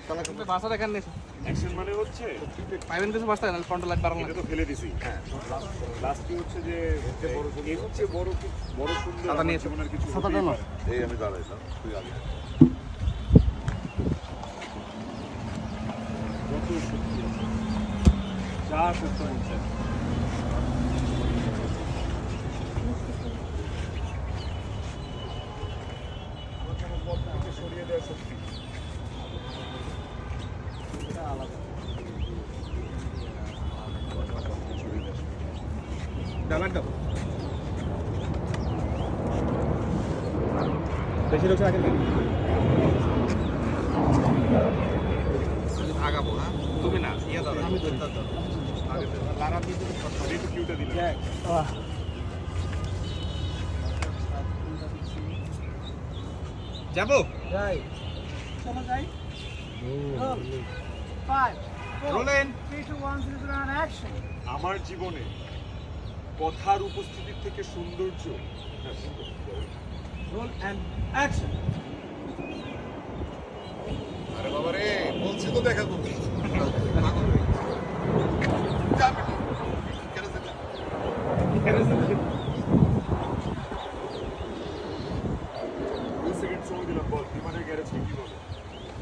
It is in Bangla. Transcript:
ভাষা দেখেন নি অ্যাকশন মানে হচ্ছে পাইবেন কিছু ভাষা না ফ্রন্ট লাইট বাড়ানো এটা তো ফেলে দিছি হ্যাঁ লাস্টে হচ্ছে যে এর চেয়ে বড় সুন্দর ছাতা আমার নিয়েছো? জীবনের কিছু ছাতাটা হতেই নাও। পারে। এই আমি দাঁড়াইলাম তুই আগে কত সত্যি যা সত্য বলছেন সরিয়ে দেওয়া সত্যি ডালার দাও বেশি লোক আগে আগাবো হ্যাঁ তুমি না ইয়ে দাও আমি ধরে দাও আগে লারা দিয়ে একটু কিউটা দিলাম যাবো যাই চলো যাই Five, four, রোলেন 3, 2, 1, 0, 0, and action. আমার জীবনে কথার উপস্থিতির থেকে সৌন্দর্য Roll and action. আরে বাবা রে বলছি তো দেখা করবি কেন